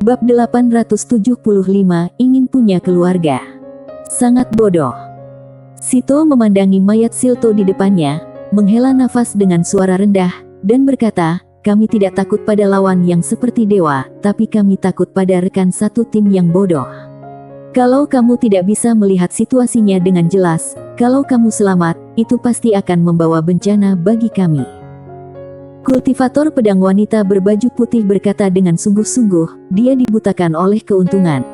Bab 875, ingin punya keluarga. Sangat bodoh. Sito memandangi mayat Silto di depannya, menghela nafas dengan suara rendah, dan berkata, kami tidak takut pada lawan yang seperti dewa, tapi kami takut pada rekan satu tim yang bodoh. Kalau kamu tidak bisa melihat situasinya dengan jelas, kalau kamu selamat, itu pasti akan membawa bencana bagi kami. Kultivator pedang wanita berbaju putih berkata dengan sungguh-sungguh, dia dibutakan oleh keuntungan.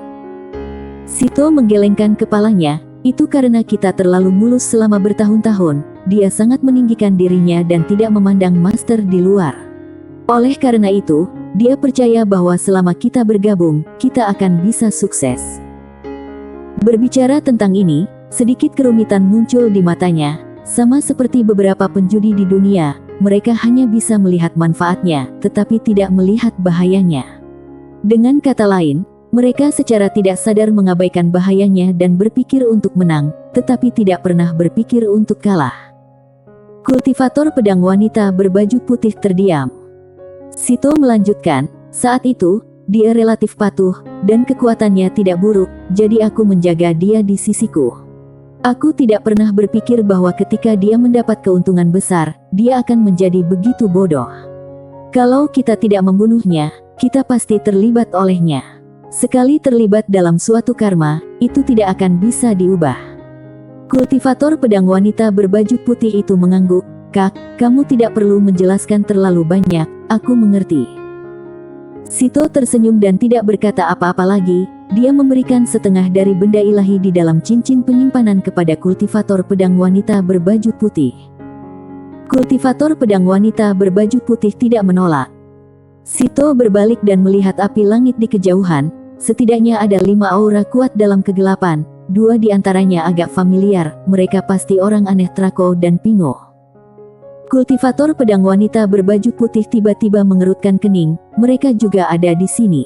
Sito menggelengkan kepalanya, itu karena kita terlalu mulus selama bertahun-tahun, dia sangat meninggikan dirinya dan tidak memandang master di luar. Oleh karena itu, dia percaya bahwa selama kita bergabung, kita akan bisa sukses. Berbicara tentang ini, sedikit kerumitan muncul di matanya, sama seperti beberapa penjudi di dunia. Mereka hanya bisa melihat manfaatnya, tetapi tidak melihat bahayanya. Dengan kata lain, mereka secara tidak sadar mengabaikan bahayanya dan berpikir untuk menang, tetapi tidak pernah berpikir untuk kalah. Kultivator pedang wanita berbaju putih terdiam. Sito melanjutkan, saat itu, dia relatif patuh, dan kekuatannya tidak buruk, jadi aku menjaga dia di sisiku. Aku tidak pernah berpikir bahwa ketika dia mendapat keuntungan besar, dia akan menjadi begitu bodoh. Kalau kita tidak membunuhnya, kita pasti terlibat olehnya. Sekali terlibat dalam suatu karma, itu tidak akan bisa diubah. Kultivator pedang wanita berbaju putih itu mengangguk, Kak, kamu tidak perlu menjelaskan terlalu banyak, aku mengerti. Sito tersenyum dan tidak berkata apa-apa lagi. Dia memberikan setengah dari benda ilahi di dalam cincin penyimpanan kepada kultivator pedang wanita berbaju putih. Kultivator pedang wanita berbaju putih tidak menolak. Sito berbalik dan melihat api langit di kejauhan. Setidaknya ada 5 aura kuat dalam kegelapan. 2 di antaranya agak familiar, mereka pasti orang aneh Trako dan Pingo. Kultivator pedang wanita berbaju putih tiba-tiba mengerutkan kening, mereka juga ada di sini.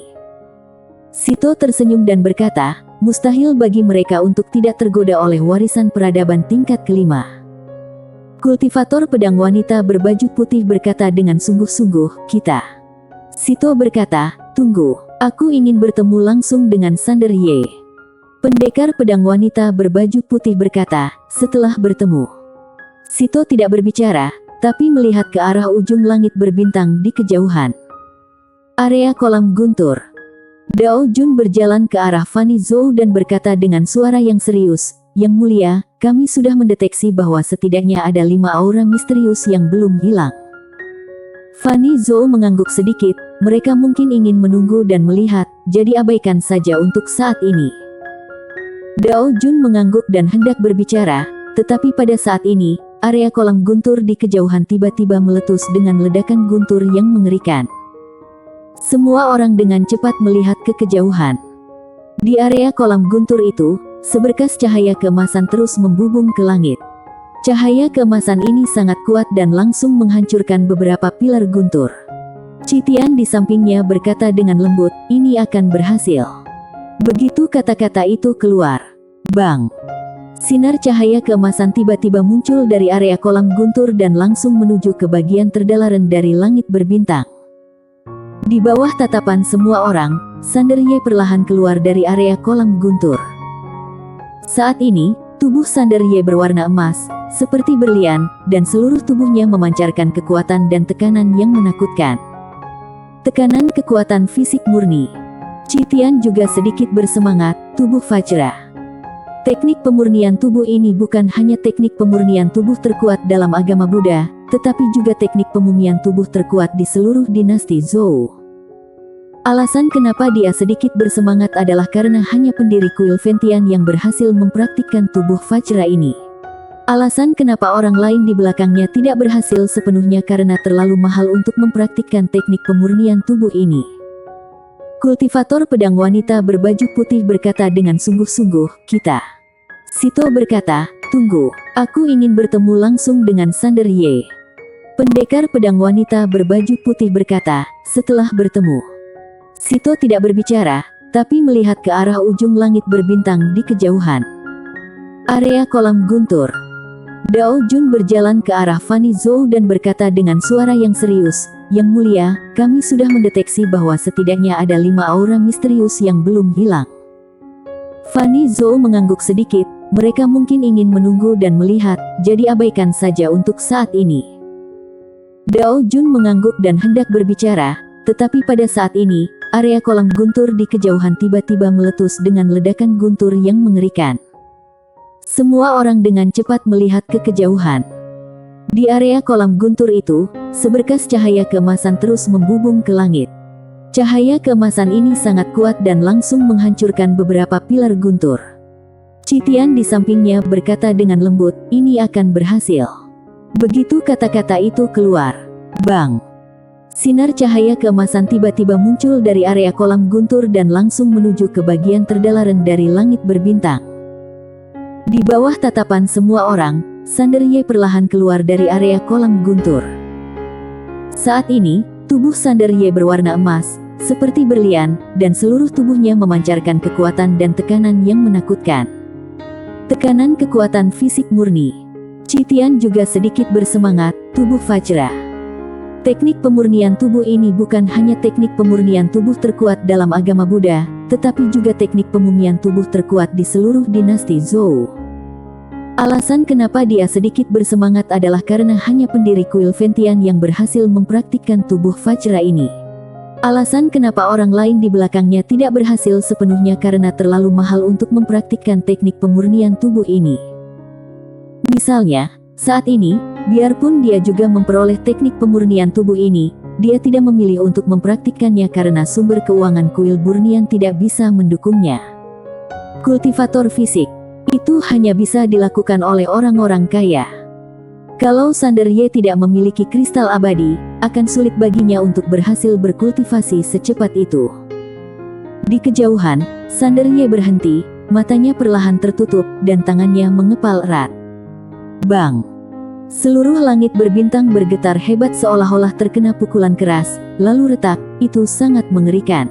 Sito tersenyum dan berkata, mustahil bagi mereka untuk tidak tergoda oleh warisan peradaban tingkat kelima. Kultivator pedang wanita berbaju putih berkata dengan sungguh-sungguh, kita. Sito berkata, tunggu, aku ingin bertemu langsung dengan Sander Ye. Pendekar pedang wanita berbaju putih berkata, setelah bertemu. Sito tidak berbicara, tapi melihat ke arah ujung langit berbintang di kejauhan. Area kolam guntur. Dao Jun berjalan ke arah Fanny Zhou dan berkata dengan suara yang serius, Yang mulia, kami sudah mendeteksi bahwa setidaknya ada 5 aura misterius yang belum hilang. Fanny Zhou mengangguk sedikit, mereka mungkin ingin menunggu dan melihat, jadi abaikan saja untuk saat ini. Dao Jun mengangguk dan hendak berbicara, tetapi pada saat ini, area kolam guntur di kejauhan tiba-tiba meletus dengan ledakan guntur yang mengerikan. Semua orang dengan cepat melihat ke kejauhan. Di area kolam guntur itu, seberkas cahaya keemasan terus membubung ke langit. Cahaya keemasan ini sangat kuat dan langsung menghancurkan beberapa pilar guntur. Citian di sampingnya berkata dengan lembut, ini akan berhasil. Begitu kata-kata itu keluar, bang! Sinar cahaya keemasan tiba-tiba muncul dari area kolam guntur dan langsung menuju ke bagian terdalaran dari langit berbintang. Di bawah tatapan semua orang, Sander Ye perlahan keluar dari area kolam guntur. Saat ini, tubuh Sander Ye berwarna emas, seperti berlian, dan seluruh tubuhnya memancarkan kekuatan dan tekanan yang menakutkan. Tekanan kekuatan fisik murni. Citian juga sedikit bersemangat, tubuh Vajra. Teknik pemurnian tubuh ini bukan hanya teknik pemurnian tubuh terkuat dalam agama Buddha, tetapi juga teknik pemumian tubuh terkuat di seluruh dinasti Zhou. Alasan kenapa dia sedikit bersemangat adalah karena hanya pendiri kuil Ventian yang berhasil mempraktikkan tubuh Vajra ini. Alasan kenapa orang lain di belakangnya tidak berhasil sepenuhnya karena terlalu mahal untuk mempraktikkan teknik pemurnian tubuh ini. Kultivator pedang wanita berbaju putih berkata dengan sungguh-sungguh, kita. Sito berkata, tunggu, aku ingin bertemu langsung dengan Sander Ye. Pendekar pedang wanita berbaju putih berkata, setelah bertemu. Sito tidak berbicara, tapi melihat ke arah ujung langit berbintang di kejauhan. Area kolam guntur. Dao Jun berjalan ke arah Fanny Zhou dan berkata dengan suara yang serius, Yang Mulia, kami sudah mendeteksi bahwa setidaknya ada 5 aura misterius yang belum hilang. Fanny Zhou mengangguk sedikit, mereka mungkin ingin menunggu dan melihat, jadi abaikan saja untuk saat ini. Dao Jun mengangguk dan hendak berbicara, tetapi pada saat ini, area kolam guntur di kejauhan tiba-tiba meletus dengan ledakan guntur yang mengerikan. Semua orang dengan cepat melihat ke kejauhan. Di area kolam guntur itu, seberkas cahaya keemasan terus membubung ke langit. Cahaya keemasan ini sangat kuat dan langsung menghancurkan beberapa pilar guntur. Citian di sampingnya berkata dengan lembut, "Ini akan berhasil." Begitu kata-kata itu keluar, bang! Sinar cahaya keemasan tiba-tiba muncul dari area kolam guntur dan langsung menuju ke bagian terdalaran dari langit berbintang. Di bawah tatapan semua orang, Sander Ye perlahan keluar dari area kolam guntur. Saat ini, tubuh Sander Ye berwarna emas, seperti berlian, dan seluruh tubuhnya memancarkan kekuatan dan tekanan yang menakutkan. Tekanan kekuatan fisik murni. Citian juga sedikit bersemangat, tubuh Vajra. Teknik pemurnian tubuh ini bukan hanya teknik pemurnian tubuh terkuat dalam agama Buddha, tetapi juga teknik pemurnian tubuh terkuat di seluruh dinasti Zhou. Alasan kenapa dia sedikit bersemangat adalah karena hanya pendiri kuil Ventian yang berhasil mempraktikkan tubuh Vajra ini. Alasan kenapa orang lain di belakangnya tidak berhasil sepenuhnya karena terlalu mahal untuk mempraktikkan teknik pemurnian tubuh ini. Misalnya, saat ini, biarpun dia juga memperoleh teknik pemurnian tubuh ini, dia tidak memilih untuk mempraktikkannya karena sumber keuangan kuil Burnian tidak bisa mendukungnya. Kultivator fisik itu hanya bisa dilakukan oleh orang-orang kaya. Kalau Sander Ye tidak memiliki kristal abadi, akan sulit baginya untuk berhasil berkultivasi secepat itu. Di kejauhan, Sander Ye berhenti, matanya perlahan tertutup, dan tangannya mengepal erat. Bang! Seluruh langit berbintang bergetar hebat seolah-olah terkena pukulan keras, lalu retak, itu sangat mengerikan.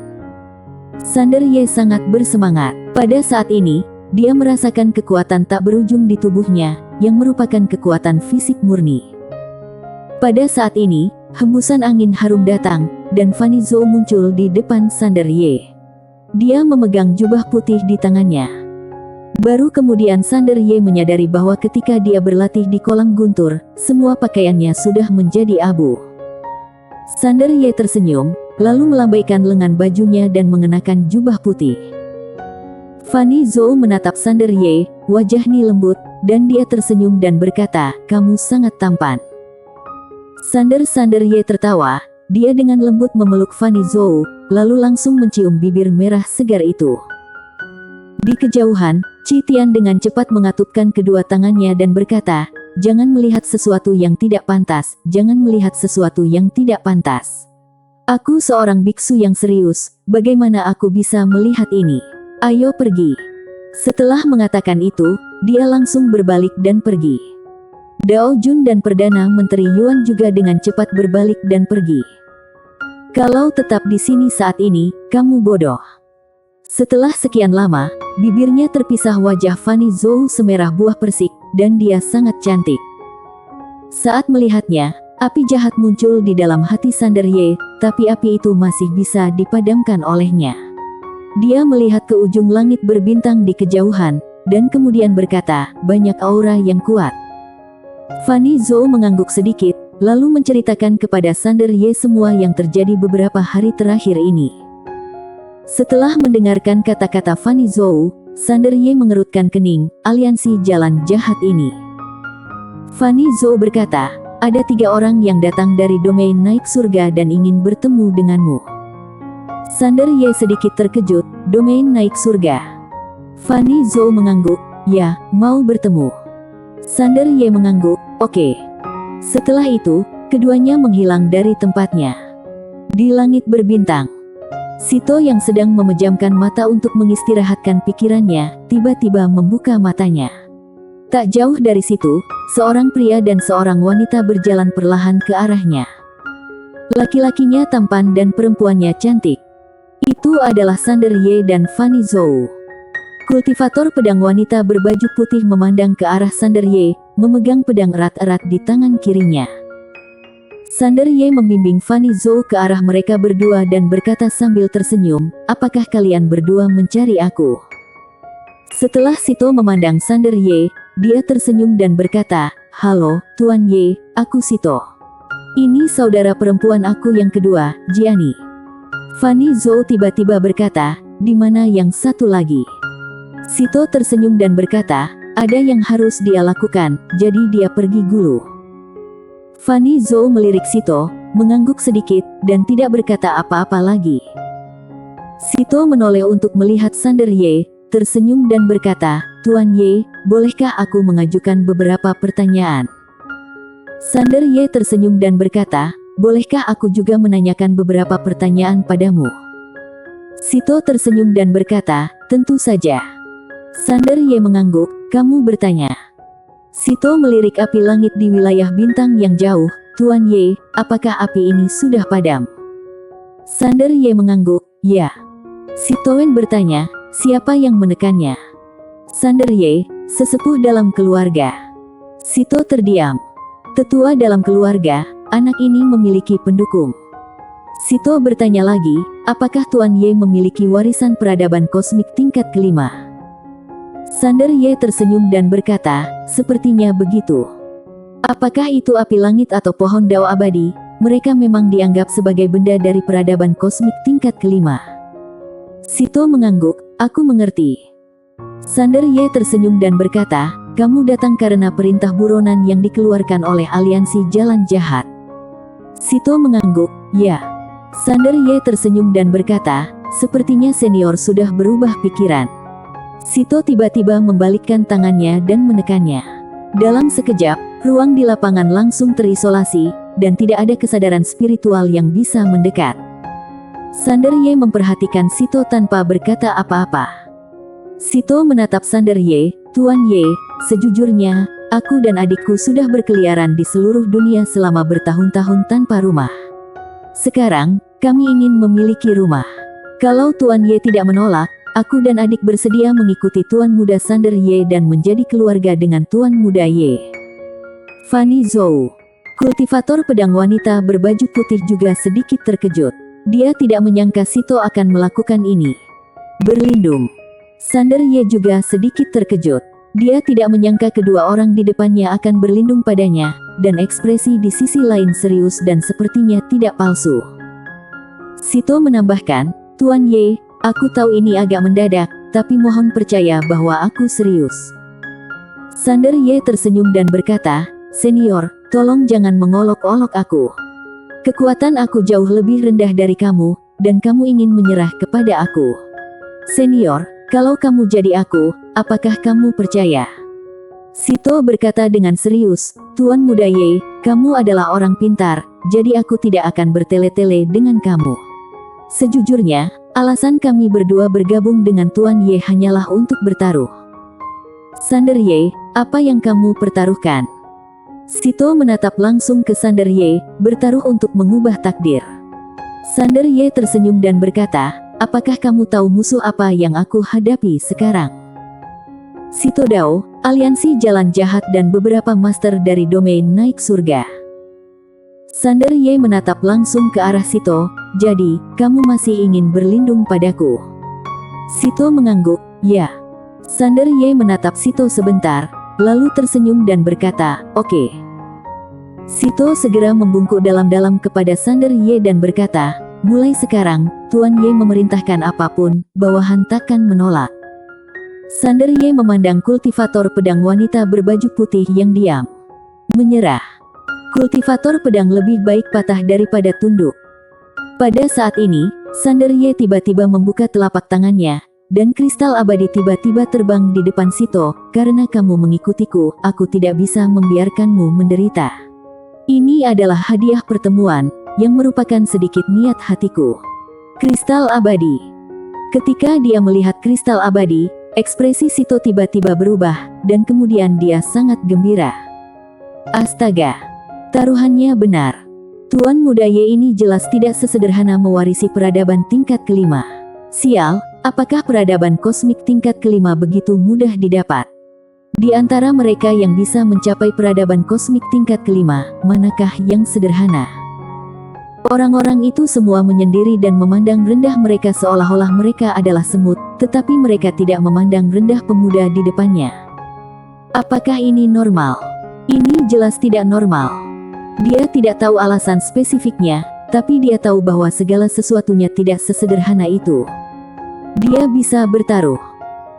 Sander Ye sangat bersemangat. Pada saat ini, dia merasakan kekuatan tak berujung di tubuhnya, yang merupakan kekuatan fisik murni. Pada saat ini, hembusan angin harum datang, dan Fanny Zhou muncul di depan Sander Ye. Dia memegang jubah putih di tangannya. Baru kemudian Sander Ye menyadari bahwa ketika dia berlatih di kolam guntur, semua pakaiannya sudah menjadi abu. Sander Ye tersenyum, lalu melambaikan lengan bajunya dan mengenakan jubah putih. Fanny Zhou menatap Sander Ye, wajahnya lembut, dan dia tersenyum dan berkata, "Kamu sangat tampan." Sander Ye tertawa, dia dengan lembut memeluk Fanny Zhou, lalu langsung mencium bibir merah segar itu. Di kejauhan, Citian dengan cepat mengatupkan kedua tangannya dan berkata, "Jangan melihat sesuatu yang tidak pantas, jangan melihat sesuatu yang tidak pantas. Aku seorang biksu yang serius, bagaimana aku bisa melihat ini? Ayo pergi." Setelah mengatakan itu, dia langsung berbalik dan pergi. Dao Jun dan Perdana Menteri Yuan juga dengan cepat berbalik dan pergi. "Kalau tetap di sini saat ini, kamu bodoh." Setelah sekian lama, bibirnya terpisah, wajah Fanny Zhou semerah buah persik, dan dia sangat cantik. Saat melihatnya, api jahat muncul di dalam hati Sander Ye, tapi api itu masih bisa dipadamkan olehnya. Dia melihat ke ujung langit berbintang di kejauhan, dan kemudian berkata, "Banyak aura yang kuat." Fanny Zhou mengangguk sedikit, lalu menceritakan kepada Sander Ye semua yang terjadi beberapa hari terakhir ini. Setelah mendengarkan kata-kata Fanny Zhou, Sander Ye mengerutkan kening, aliansi jalan jahat ini. Fanny Zhou berkata, "Ada 3 orang yang datang dari domain naik surga dan ingin bertemu denganmu." Sander Ye sedikit terkejut, domain naik surga. Fanny Zhou mengangguk, "Ya, mau bertemu." Sander Ye mengangguk, "Oke." Setelah itu, keduanya menghilang dari tempatnya. Di langit berbintang, Sito yang sedang memejamkan mata untuk mengistirahatkan pikirannya, tiba-tiba membuka matanya. Tak jauh dari situ, seorang pria dan seorang wanita berjalan perlahan ke arahnya. Laki-lakinya tampan dan perempuannya cantik. Itu adalah Sander Ye dan Fanny Zhou. Kultivator pedang wanita berbaju putih memandang ke arah Sander Ye, memegang pedang erat-erat di tangan kirinya. Sander Ye membimbing Fanny Zhou ke arah mereka berdua dan berkata sambil tersenyum, apakah kalian berdua mencari aku? Setelah Sito memandang Sander Ye, dia tersenyum dan berkata, halo, Tuan Ye, aku Sito. Ini saudara perempuan aku yang kedua, Jiani. Fanny Zhou tiba-tiba berkata, di mana yang satu lagi? Sito tersenyum dan berkata, ada yang harus dia lakukan, jadi dia pergi dulu. Fanny Zhou melirik Sito, mengangguk sedikit, dan tidak berkata apa-apa lagi. Sito menoleh untuk melihat Sander Ye, tersenyum dan berkata, Tuan Ye, bolehkah aku mengajukan beberapa pertanyaan? Sander Ye tersenyum dan berkata, bolehkah aku juga menanyakan beberapa pertanyaan padamu? Sito tersenyum dan berkata, tentu saja. Sander Ye mengangguk, kamu bertanya. Sito melirik api langit di wilayah bintang yang jauh, Tuan Ye, apakah api ini sudah padam? Sander Ye mengangguk, ya. Sitoen bertanya, siapa yang menekannya? Sander Ye, sesepuh dalam keluarga. Sito terdiam. Tetua dalam keluarga, anak ini memiliki pendukung. Sito bertanya lagi, apakah Tuan Ye memiliki warisan peradaban kosmik tingkat kelima? Sander Ye tersenyum dan berkata, sepertinya begitu. Apakah itu api langit atau pohon dao abadi? Mereka memang dianggap sebagai benda dari peradaban kosmik tingkat kelima. Sito mengangguk, aku mengerti. Sander Ye tersenyum dan berkata, kamu datang karena perintah buronan yang dikeluarkan oleh aliansi jalan jahat. Sito mengangguk, ya. Sander Ye tersenyum dan berkata, sepertinya senior sudah berubah pikiran. Sito tiba-tiba membalikkan tangannya dan menekannya. Dalam sekejap, ruang di lapangan langsung terisolasi, dan tidak ada kesadaran spiritual yang bisa mendekat. Sander Ye memperhatikan Sito tanpa berkata apa-apa. Sito menatap Sander Ye, Tuan Ye, sejujurnya, aku dan adikku sudah berkeliaran di seluruh dunia selama bertahun-tahun tanpa rumah. Sekarang, kami ingin memiliki rumah. Kalau Tuan Ye tidak menolak, aku dan adik bersedia mengikuti Tuan Muda Sander Ye dan menjadi keluarga dengan Tuan Muda Ye. Fanny Zhou, kultivator pedang wanita berbaju putih juga sedikit terkejut. Dia tidak menyangka Sito akan melakukan ini. Berlindung. Sander Ye juga sedikit terkejut. Dia tidak menyangka kedua orang di depannya akan berlindung padanya, dan ekspresi di sisi lain serius dan sepertinya tidak palsu. Sito menambahkan, Tuan Ye, aku tahu ini agak mendadak, tapi mohon percaya bahwa aku serius. Sander Ye tersenyum dan berkata, senior, tolong jangan mengolok-olok aku. Kekuatan aku jauh lebih rendah dari kamu, dan kamu ingin menyerah kepada aku. Senior, kalau kamu jadi aku, apakah kamu percaya? Sito berkata dengan serius, Tuan Muda Ye, kamu adalah orang pintar, jadi aku tidak akan bertele-tele dengan kamu. Sejujurnya, alasan kami berdua bergabung dengan Tuan Ye hanyalah untuk bertaruh. Sander Ye, apa yang kamu pertaruhkan? Sito menatap langsung ke Sander Ye, bertaruh untuk mengubah takdir. Sander Ye tersenyum dan berkata, apakah kamu tahu musuh apa yang aku hadapi sekarang? Sito Dao, aliansi jalan jahat dan beberapa master dari domain naik surga. Sander Ye menatap langsung ke arah Sito, jadi, kamu masih ingin berlindung padaku? Sito mengangguk, ya. Sander Ye menatap Sito sebentar, lalu tersenyum dan berkata, oke. Sito segera membungkuk dalam-dalam kepada Sander Ye dan berkata, mulai sekarang, Tuan Ye memerintahkan apapun, bawahan takkan menolak. Sander Ye memandang kultivator pedang wanita berbaju putih yang diam. Menyerah. Kultivator pedang lebih baik patah daripada tunduk. Pada saat ini, Sander Ye tiba-tiba membuka telapak tangannya, dan kristal abadi tiba-tiba terbang di depan Sito, karena kamu mengikutiku, aku tidak bisa membiarkanmu menderita. Ini adalah hadiah pertemuan, yang merupakan sedikit niat hatiku. Kristal abadi. Ketika dia melihat kristal abadi, ekspresi Sito tiba-tiba berubah, dan kemudian dia sangat gembira. Astaga! Taruhannya benar. Tuan Muda Ye ini jelas tidak sesederhana mewarisi peradaban tingkat kelima. Sial, apakah peradaban kosmik tingkat kelima begitu mudah didapat? Di antara mereka yang bisa mencapai peradaban kosmik tingkat kelima, manakah yang sederhana? Orang-orang itu semua menyendiri dan memandang rendah mereka seolah-olah mereka adalah semut, tetapi mereka tidak memandang rendah pemuda di depannya. Apakah ini normal? Ini jelas tidak normal. Dia tidak tahu alasan spesifiknya, tapi dia tahu bahwa segala sesuatunya tidak sesederhana itu. Dia bisa bertaruh.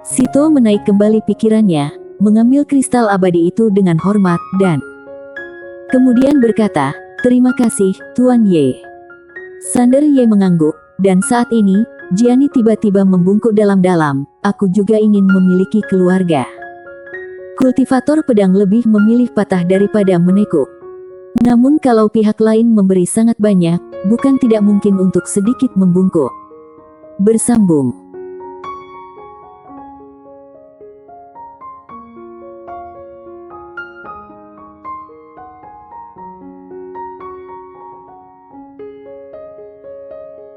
Sito menaik kembali pikirannya, mengambil kristal abadi itu dengan hormat, dan kemudian berkata, "Terima kasih, Tuan Ye." Sander Ye mengangguk, dan saat ini, Jiani tiba-tiba membungkuk dalam-dalam, "Aku juga ingin memiliki keluarga." Kultivator pedang lebih memilih patah daripada menekuk. Namun kalau pihak lain memberi sangat banyak, bukan tidak mungkin untuk sedikit membungkuk. Bersambung.